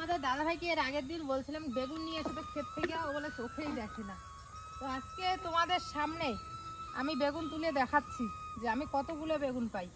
তোমাদের দাদাভাইকে এর আগের দিন বলছিলাম বেগুন নিয়ে এসে তো ক্ষেত থেকে, ও বলে চোখেই দেখে না। তো আজকে তোমাদের সামনে আমি বেগুন তুলে দেখাচ্ছি যে আমি কতগুলো বেগুন পাই।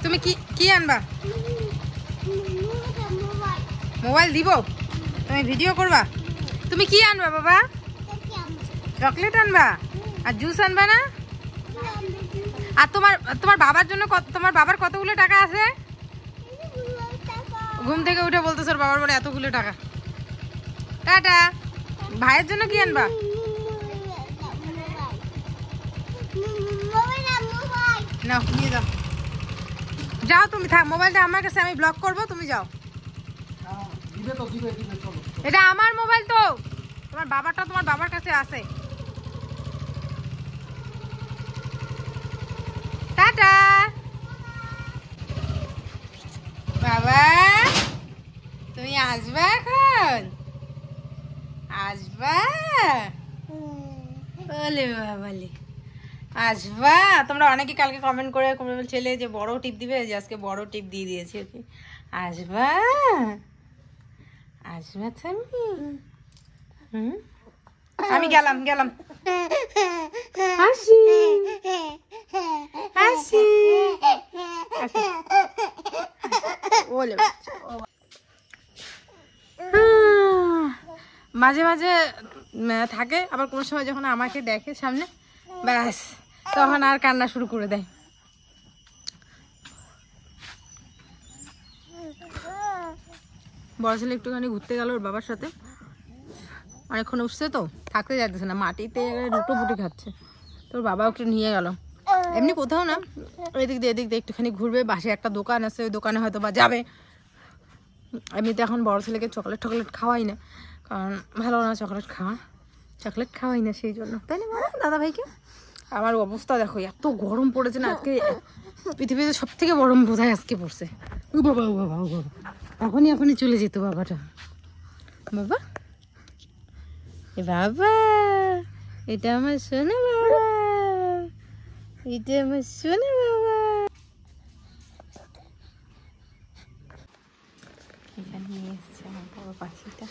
তুমি কি কি আনবা? মোবাইল দিব? তুমি ভিডিও করবা? তুমি কি আনবা বাবা? চকলেট আনবা? আর জুস আনবা না? আর তোমার বাবার জন্য তোমার বাবার কতগুলো টাকা আছে? ঘুম থেকে উঠে বলতেছ বাবার বলে এতগুলো টাকা। টাটা। ভাইয়ের জন্য কি আনবা? না নিয়ে যাও। যাও তুমি, থাক মোবাইলটা আমার কাছে, আমি ব্লক করব, তুমি যাও। এটা আমার মোবাইল তো, তোমার বাবারটা তোমার বাবার কাছে আছে। টাটা। বাবা তুমি আসবা এখন? আসবা? বলে বাবালে আসবা? তোমরা অনেকে কালকে কমেন্ট করে ছেলে যে বড় টিপ দিবে, যে আজকে বড় টিপ দিয়ে দিয়েছি ওকে। আসবা? আসবা তুমি? আমি গেলাম হাসি হাসি ওলে মাঝে মাঝে থাকে, আবার কোনো সময় যখন আমাকে দেখে সামনে ব্যাস তখন আর কান্না শুরু করে দেয়। বড় ছেলে একটুখানি ঘুরতে গেল ওর বাবার সাথে, অনেকক্ষণ উঠছে তো থাকতে যাইতেছে না, মাটিতে লুটোপুটি খাচ্ছে, তোর বাবা একটু নিয়ে গেল। এমনি কোথাও না, এদিক দিয়ে একটুখানি ঘুরবে, বাসে একটা দোকান আছে, ওই দোকানে হয়তো বা যাবে। এমনিতে এখন বড় ছেলেকে চকলেট খাওয়াই না, কারণ ভালো না চকলেট খাওয়াই না সেই জন্য, তাই না দাদা ভাইকে? আমার অবস্থা দেখো, এত গরম পড়েছে না আজকে, পৃথিবীতে সব থেকে গরম বোধহয় আজকে পড়ছে। ও বাবা এখনই চলে যেত বাবাটা। বাবা এটা আমার সোনা বাবা, এটা আমার সোনা বাবা। এখানে নিয়ে এসছে আমার বাবা পাখিটা।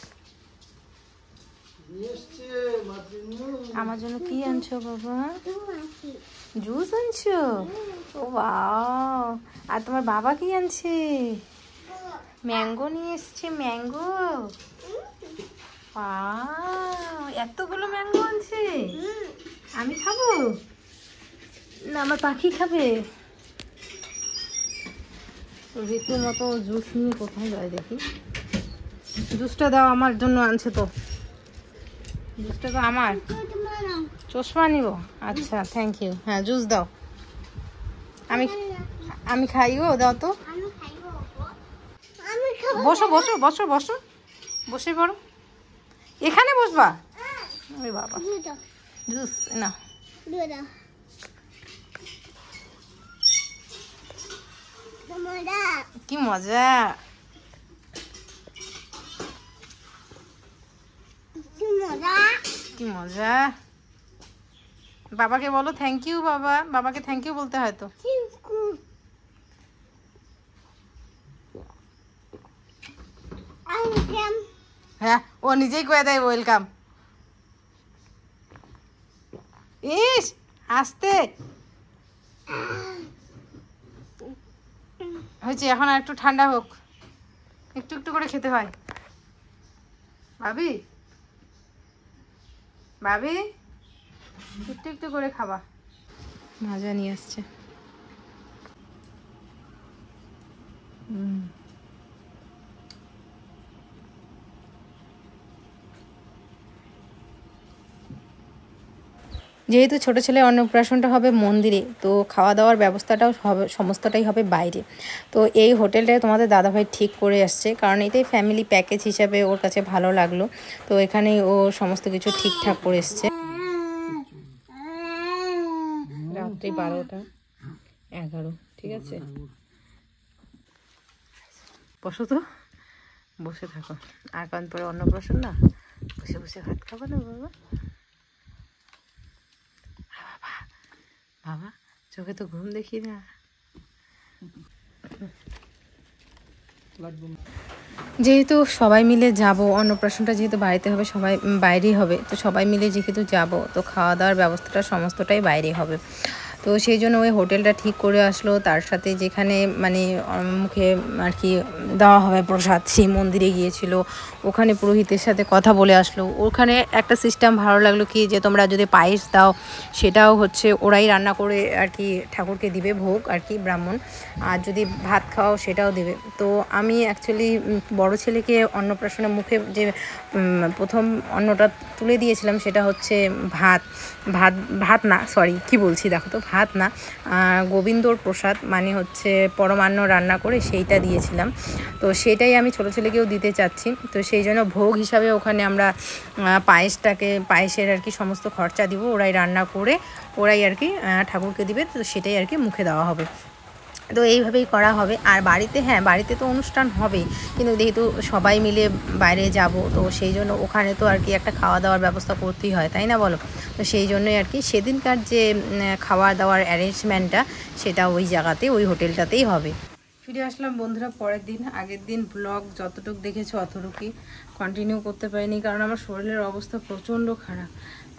আমার জন্য কি আনছো বাবা? জুস আনছো? ও বাও। আর তোমার বাবা কি আনছে? ম্যাঙ্গো নিয়ে এসছে, ম্যাঙ্গো। এতগুলো ম্যাঙ্গো আনছে, আমি খাবো না আমার পাখি খাবে? রীতিমতো জুস নিয়ে কোথায় যায় দেখি। জুসটা দাও, আমার জন্য আনছে তো, জুসটা তো আমার। চশমা নিব? আচ্ছা থ্যাংক ইউ। হ্যাঁ জুস দাও, আমি খাইও, দাও তো। বসো বসে পড়ো, এখানে বসবা? ওরে বাবা, জুস না কি মজা, কি মজা। বাবাকে বলো থ্যাংক ইউ। বাবাকে থ্যাংক ইউ বলতে হয় তো। হ্যাঁ ও নিজেই কয়ে দেয় ওয়েলকাম। ইস আসতে হয়েছে, এখন আর একটু ঠান্ডা হোক, একটু একটু করে খেতে হয়। ভাবি একটু একটু করে খাবা। মজা নিয়ে আসছে। যেহেতু ছোট ছেলে অন্নপ্রাশনটা হবে মন্দিরে, তো খাওয়া দাওয়ার ব্যবস্থাটাও হবে, সমস্তটাই হবে বাইরে। তো এই হোটেলটায় তোমাদের দাদাভাই ঠিক করে আসছে, কারণ এটাই ফ্যামিলি প্যাকেজ হিসাবে ওর কাছে ভালো লাগলো। তো এখানেই ও সমস্ত কিছু ঠিকঠাক করে এসছে। রাত্রি 12টা 11, ঠিক আছে? বসো তো, বসে থাকো। আর কারণ পরে অন্নপ্রাশন না, বসে বসে ভাত খাবো না বাবা? বাবা চোখে তো ঘুম দেখি না। যেহেতু সবাই মিলে যাব, অন্নপ্রাশনটা যেহেতু বাড়িতে হবে, সবাই বাইরেই হবে, তো সবাই মিলে যেহেতু যাব, তো খাওয়া দাওয়ার ব্যবস্থাটা সমস্তটাই বাইরে হবে। তো সেই জন্য ওই হোটেলটা ঠিক করে আসলো, তার সাথে যেখানে মানে মুখে আর কি দেওয়া হবে প্রসাদ, সেই মন্দিরে গিয়েছিল, ওখানে পুরোহিতের সাথে কথা বলে আসলো। ওখানে একটা সিস্টেম ভালো লাগলো কি, যে তোমরা যদি পায়েস দাও সেটাও হচ্ছে ওরাই রান্না করে আর কি ঠাকুরকে দিবে ভোগ আর কি, ব্রাহ্মণ। আর যদি ভাত খাওয়াও সেটাও দেবে। তো আমি অ্যাকচুয়ালি বড় ছেলেকে অন্নপ্রাশনের মুখে যে প্রথম অন্নটা তুলে দিয়েছিলাম, সেটা হচ্ছে ভাত না, সরি কি বলছি দেখো তো, ভাত না, গোবিন্দর প্রসাদ, মানে হচ্ছে পরমান্ন রান্না করে সেইটা দিয়েছিলাম। তো সেটাই আমি ছোটো ছেলেকেও দিতে চাচ্ছি। তো সেই জন্য ভোগ হিসাবে ওখানে আমরা পায়েসের আর কি সমস্ত খরচা দিব, ওরাই রান্না করে ওরাই আর কি ঠাকুরকে দিবে। তো সেটাই আর কি মুখে দেওয়া হবে। তো এইভাবেই করা হবে। আর বাড়িতে তো অনুষ্ঠান হবে, কিন্তু যেহেতু সবাই মিলে বাইরে যাব, তো সেই জন্য ওখানে তো আর কি একটা খাওয়া দাওয়ার ব্যবস্থা করতেই হয়, তাই না বলো? তো সেই জন্যই আর কি সেদিনকার যে খাওয়া দাওয়ার অ্যারেঞ্জমেন্টটা, সেটা ওই জায়গাতে, ওই হোটেলটাতেই হবে। ফিরে আসলাম বন্ধুরা পরের দিন। আগের দিন ব্লগ যতটুকু দেখেছো অতটুকুই কন্টিনিউ করতে পারিনি, কারণ আমার শরীরের অবস্থা প্রচণ্ড খারাপ।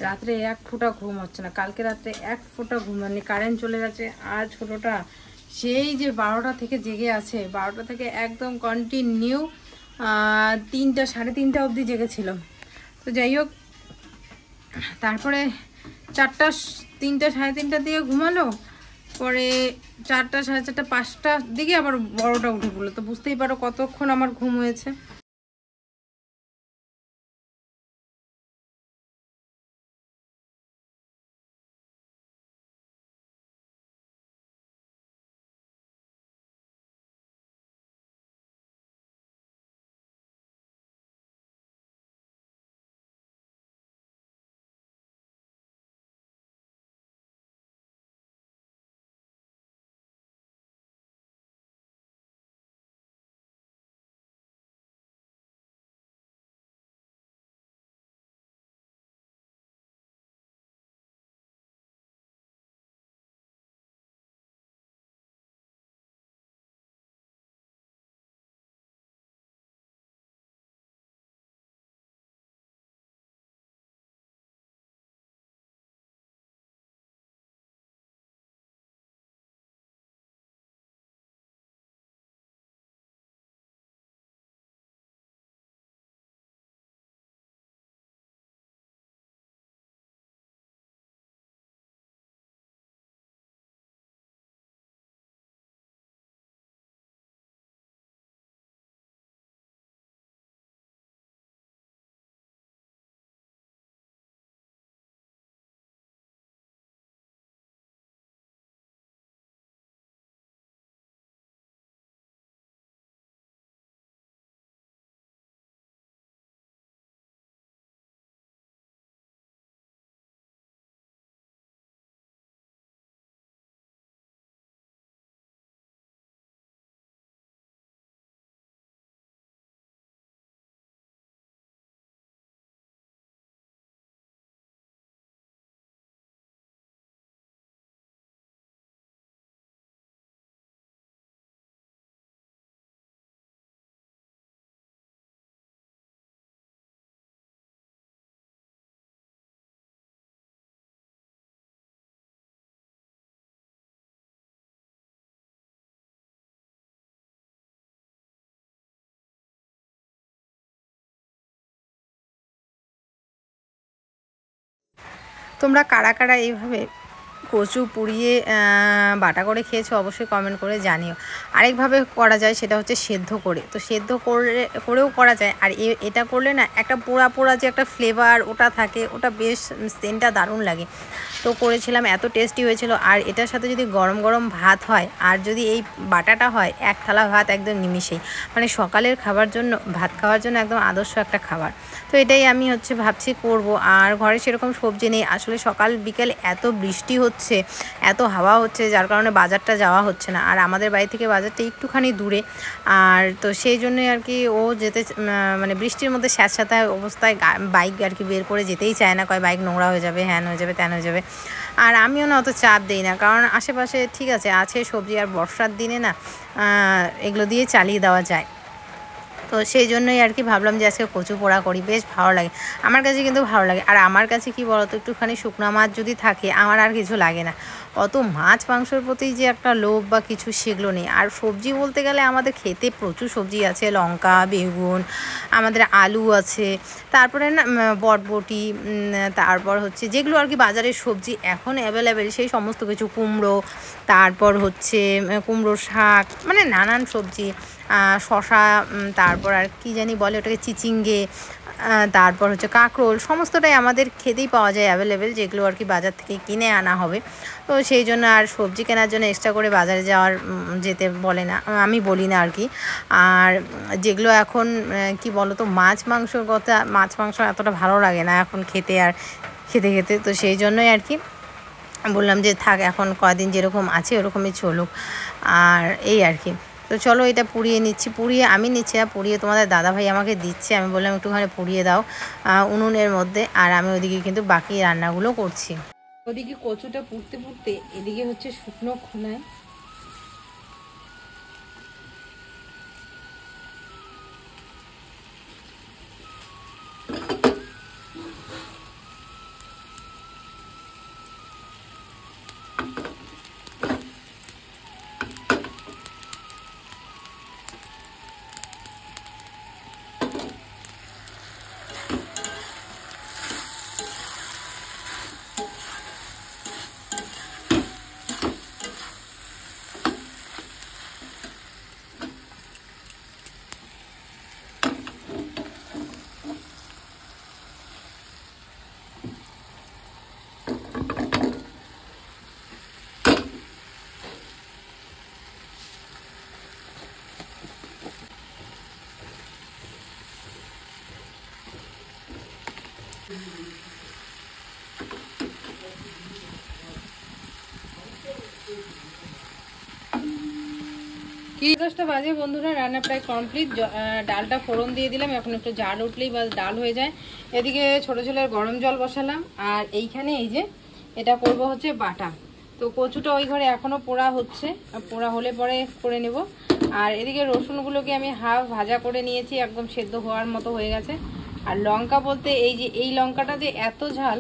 রাত্রে এক ফোঁটা ঘুম হচ্ছে না, কালকে রাত্রে এক ফোঁটা ঘুম হয়নি, কারেন্ট চলে গেছে। আজ ছোটোটা সেই যে 12টা থেকে জেগে আছে, 12টা থেকে একদম কন্টিনিউ 3টা সাড়ে 3টা অবধি জেগেছিল। তো যাই হোক, তারপরে 3টা সাড়ে 3টার দিকে ঘুমালো, পরে 4টা সাড়ে 4টা 5টার দিকে আবার বড়টা উঠে পড়লো। তো বুঝতেই পারো কতক্ষণ আমার ঘুম হয়েছে। তোমরা কারা কারা এইভাবে কচু পুড়িয়ে বাটা করে খেয়েছো অবশ্যই কমেন্ট করে জানিও। আরেকভাবে করা যায়, সেটা হচ্ছে সেদ্ধ করে। তো সেদ্ধ করেও করা যায়। আর এটা করলে না একটা পোড়া পোড়া যে একটা ফ্লেভার ওটা থাকে, ওটা বেশ সেন্টটা দারুণ লাগে। তো করেছিলাম, এত টেস্টি হয়েছিল। আর এটার সাথে যদি গরম গরম ভাত হয়, আর যদি এই বাটাটা হয়, এক থালা ভাত একদম নিমিষেই, মানে সকালের খাবার জন্য, ভাত খাওয়ার জন্য একদম আদর্শ একটা খাবার। তো এটাই আমি ভাবছি করব। আর ঘরে সেরকম সবজি নেই আসলে, সকাল বিকেল এত বৃষ্টি হচ্ছে, এত হাওয়া হচ্ছে, যার কারণে বাজারটা যাওয়া হচ্ছে না। আর আমাদের বাড়ি থেকে বাজারটা একটুখানি দূরে, আর তো সেই জন্যই আর কি ও যেতে, মানে বৃষ্টির মধ্যে স্যাঁতস্যাঁতে অবস্থায় বাইক আর কি বের করে যেতেই চায় না, কয় বাইক নোংরা হয়ে যাবে, হ্যান হয়ে যাবে, ত্যান হয়ে যাবে। আর আমিও না অত চাপ দিই না, কারণ আশেপাশে ঠিক আছে সবজি, আর বর্ষার দিনে না এগুলো দিয়ে চালিয়ে দেওয়া যায়। তো সেই জন্যই আর কি ভাবলাম যে আজকে কচু পোড়া করি, বেশ ভালো লাগে আমার কাছে, কিন্তু ভালো লাগে। আর আমার কাছে কি বলতো, একটুখানি শুকনো মাছ যদি থাকে আমার আর কিছু লাগে না। অত মাছ মাংসের প্রতি যে একটা লোভ বা কিছু, সেগুলো নেই। আর সবজি বলতে গেলে আমাদের খেতে প্রচুর সবজি আছে, লঙ্কা, বেগুন, আমাদের আলু আছে, তারপরে না বটবটি, তারপর হচ্ছে যেগুলো আর কি বাজারের সবজি এখন অ্যাভেলেবেল, সেই সমস্ত কিছু, কুমড়ো, তারপর হচ্ছে কুমড়োর শাক, মানে নানান সবজি, শশা, তারপর আর কি জানি বলে ওটাকে, চিচিঙ্গে, তারপর হচ্ছে কাঁকরোল, সমস্তটাই আমাদের খেতেই পাওয়া যায় অ্যাভেলেবেল, যেগুলো আর কি বাজার থেকে কিনে আনা হবে। তো সেই জন্য আর সবজি কেনার জন্য এক্সট্রা করে বাজারে যেতে বলে না, আমি বলি না আর কি। আর যেগুলো এখন কি বলো তো, মাছ মাংস এতটা ভালো লাগে না এখন খেতে, আর খেতে তো সেই জন্যই আর কি বললাম যে থাক, এখন কদিন যেরকম আছে ওরকমই চলুক। আর এই আর কি। তো চলো এটা পুড়িয়ে নিচ্ছি, পুড়িয়ে আমি নিচ্ছি না, পুড়িয়ে তোমাদের দাদাভাই আমাকে দিচ্ছে। আমি বললাম একটুখানি পুড়িয়ে দাও উনুনের মধ্যে, আর আমি ওদিকে কিন্তু বাকি রান্নাগুলো করছি। ওদিকে কচুটা পুড়তে পুড়তে এদিকে হচ্ছে শুকনো খোলায় কি 10টা বাজে বন্ধুরা, রান্না প্রায় কমপ্লিট। ডালটা ফোড়ন দিয়ে দিলাম, এখন একটু জাল উঠলেই বা ডাল হয়ে যায়। এদিকে ছোট ছেলের গরম জল বসালাম, আর এইখানে এই যে এটা করব হচ্ছে বাটা। তো কচুটা ওই ঘরে এখনো পোড়া হচ্ছে, পোড়া হলে পরে করে নেব। আর এদিকে রসুনগুলোকে আমি হাফ ভাজা করে নিয়েছি, একদম সেদ্ধ হওয়ার মতো হয়ে গেছে। আর লঙ্কা বলতে এই যে এই লঙ্কাটা যে এত ঝাল,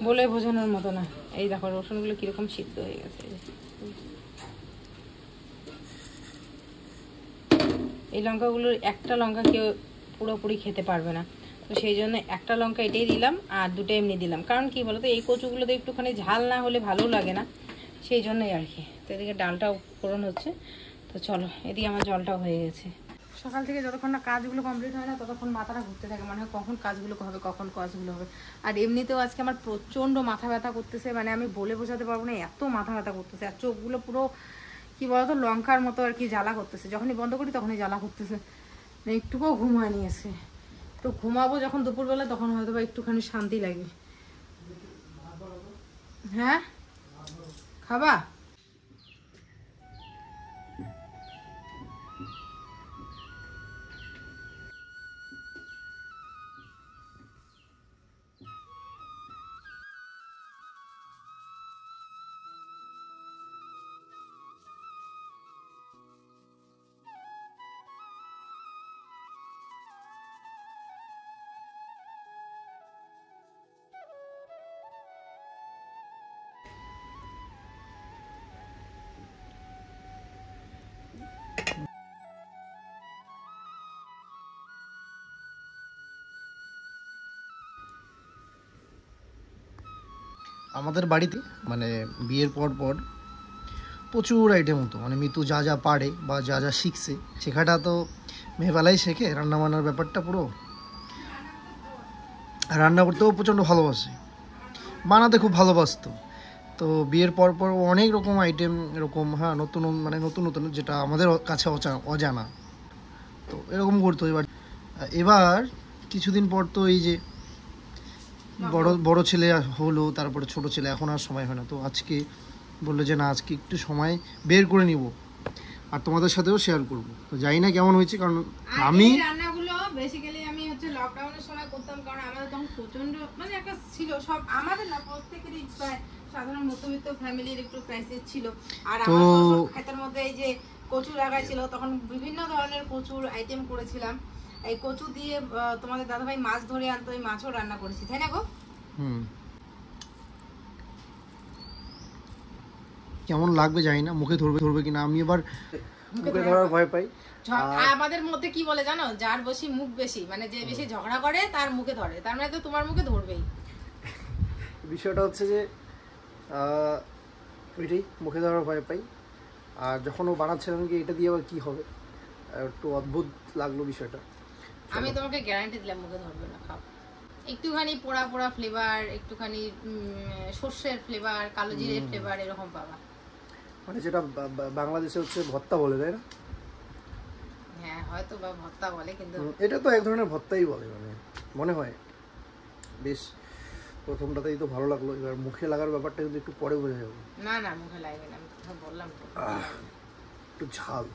বলে বোঝানোর মতো না। এই দেখো রসুনগুলো কিরকম সিদ্ধ হয়ে গেছে। এই লঙ্কাগুলোর একটা লঙ্কা কেউ পুরোপুরি খেতে পারবে না, তো সেই জন্য একটা লঙ্কা এটাই দিলাম আর দুটো এমনি দিলাম। কারণ কি বলতো, এই কচুগুলোতে একটুখানি ঝাল না হলে ভালো লাগে না, সেই জন্যই আর কি। তো এদিকে ডালটাও ফোড়ন হচ্ছে। তো চলো, এদিকে আমার জলটাও হয়ে গেছে। সকাল থেকে যতক্ষণ না কাজগুলো কমপ্লিট হয় না ততক্ষণ মাথাটা ঘুরতে থাকে, মানে কখন কাজগুলো হবে, কখন কাজগুলো হবে। আর এমনিতেও আজকে আমার প্রচণ্ড মাথা ব্যথা করতেছে, মানে আমি বলে বোঝাতে পারবো না, এত মাথা ব্যথা করতেছে। আর চোখগুলো পুরো কি বলতো লঙ্কার মতো আর কি জ্বালা করতেছে, যখনই বন্ধ করি তখনই জ্বালা করতেছে। একটুকুও ঘুম হয়নি এসে, তো ঘুমাবো যখন দুপুরবেলা তখন হয়তো বা একটুখানি শান্তি লাগবে। হ্যাঁ খাবা? আমাদের বাড়িতে মানে বিয়ের পর পর প্রচুর আইটেম হতো, মানে মিতু যা যা পারে বা যা যা শিখছে শেখাটা তো মেয়েবেলায় শেখে। রান্নাবান্নার ব্যাপারটা পুরো, রান্না করতেও প্রচণ্ড ভালোবাসে, বানাতে খুব ভালোবাসতো। তো বিয়ের পর পর অনেক রকম আইটেম এরকম, হ্যাঁ নতুন মানে নতুন নতুন যেটা আমাদের কাছে অজানা, তো এরকম করতো। এবার কিছুদিন পর তো এই যে বড় ছেলে হলো, তারপরে ছোট ছেলে, এখন আর সময় হয় না। তো আজকে বললো যে না, আজকে একটু সময় বের করে নিব আর তোমাদের সাথেও শেয়ার করব। তো জানি না কেমন হয়েছে, কারণ আমি রান্নাগুলো বেসিক্যালি আমি হচ্ছে লকডাউনের সময় করতাম, কারণ আমাদের তখন প্রচন্ড মানে একটা ছিল, সব আমাদের না প্রত্যেকেরই প্রায় সাধারণ মধ্যবিত্ত ফ্যামিলির একটু ক্রাইসিস ছিল। আর আমার ক্ষেতের মধ্যে এই যে কচু লাগাইছিল, তখন বিভিন্ন ধরনের কচুর আইটেম করেছিলাম। এই কচু দিয়ে তোমাদের দাদাভাই মাছ ধরে আনতো, এই মাছও রান্না করেছি, তাই না গো? কেমন লাগবে জানি না, মুখে ধরবে কিনা। আমি এবার মুখে ধরার ভয় পাই। আমাদের মধ্যে কি বলে জানো, যার বেশি মুখ বেশি, মানে যে বেশি ঝগড়া করে তার মুখে ধরে, তার মানে তো তোমার মুখে ধরবেই। বিষয়টা হচ্ছে যে এটাই মুখে ধরার ভয় পাই। আর যখন ও বানাচ্ছিলাম কি এটা দিয়ে আবার কি হবে, একটু অদ্ভুত লাগলো বিষয়টা। আমি তোমাকে গ্যারান্টি দিলাম মুখে ধরবে না, খাও। একটুখানি পোড়া পোড়া ফ্লেভার, একটুখানি সর্ষের ফ্লেভার, কালো জিরের ফ্লেভার, এরকম পাবা। মানে যেটা বাংলাদেশে হচ্ছে ভর্তা বলে, তাই না? হ্যাঁ হয়তো বা ভর্তা বলে, কিন্তু এটা তো এক ধরনের ভর্তাই বলে, মানে মনে হয়। বেশ, প্রথমটাতেই তো ভালো লাগলো, এবার মুখে লাগার ব্যাপারটা কিন্তু একটু পরে বোঝা যাবে। না না মুখে লাগবে না, আমি কথা বললাম তো। একটু ঝাল,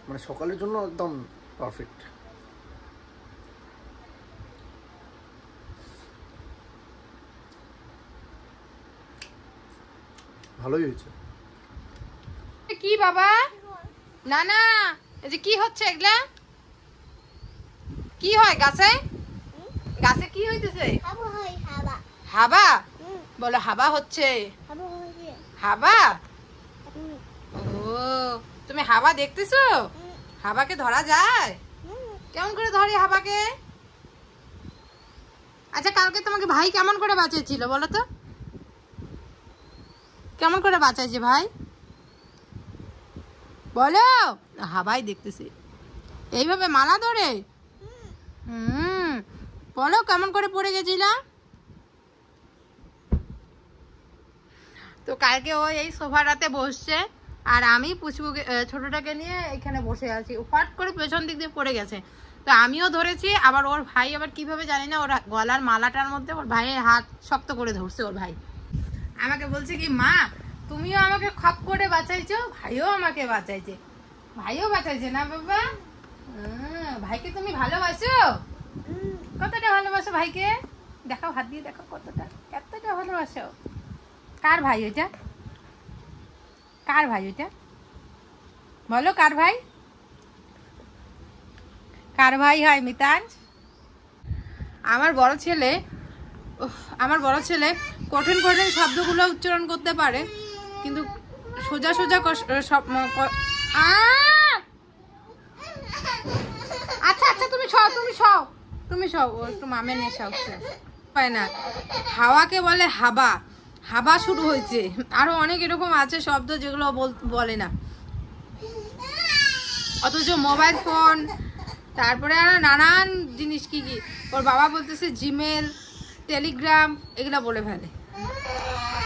মানে সকালের জন্য একদম পারফেক্ট। ভালোই হয়েছে। কি বাবা? না না, এই যে কি হচ্ছে এগুলা? কি হয় গাছে? গাছে কি হইতেছে? হাবা বলো, হাবা হচ্ছে। হাবা? ও, তুমি হাবা দেখতেছো? হাবাকে ধরা যায়? কেমন করে ধরে হাবাকে? আচ্ছা, কালকে তোমাকে ভাই কেমন করে বাঁচিয়েছিল বলো তো? কেমন করে বাঁচাইছে ভাই বলো? হাবাই দেখতেছি, এইভাবে মালা ধরে। বলো কেমন করে পড়ে গেছিলা? তো কালকে ও এই সোফাটাতে বসছে, আর আমি পুচকুকে ছোটটাকে নিয়ে এখানে বসে আছি। ও ফাট করে পেছন দিক দিয়ে পড়ে গেছে, তো আমিও ধরেছি। আবার ওর ভাই আবার কিভাবে জানি না, ওর গলার মালাটার মধ্যে ওর ভাইয়ের হাত শক্ত করে ধরছে ওর ভাই। আমাকে বলছে কি মা তুমিও আমাকে খপ করে বাঁচাইছো, ভাইও আমাকে বাঁচাইছে। ভাইও বাঁচাইছে না বাবা? ভাইকে তুমি ভালোবাসো? কতটা ভালোবাসো ভাইকে? দেখাও, হাত দিয়ে দেখো কতটা ভালোবাসো। কার ভাই ওটা? কার ভাই ওটা? বলো কার ভাই? কার ভাই হয় মিতাঞ্জ? আমার বড় ছেলে কঠিন কঠিন শব্দগুলো উচ্চারণ করতে পারে, কিন্তু সোজা সোজা আচ্ছা আচ্ছা তুমি সও ও একটু মামে নেশা হচ্ছে হয় না। হাওয়াকে বলে হাবা, হাবা শুরু হয়েছে। আরো অনেক এরকম আছে শব্দ যেগুলো বলে না, অথচ মোবাইল ফোন, তারপরে আরো নানান জিনিস কি ওর বাবা বলতেছে জিমেল, টেলিগ্রাম, এগুলো বলে ফেলে।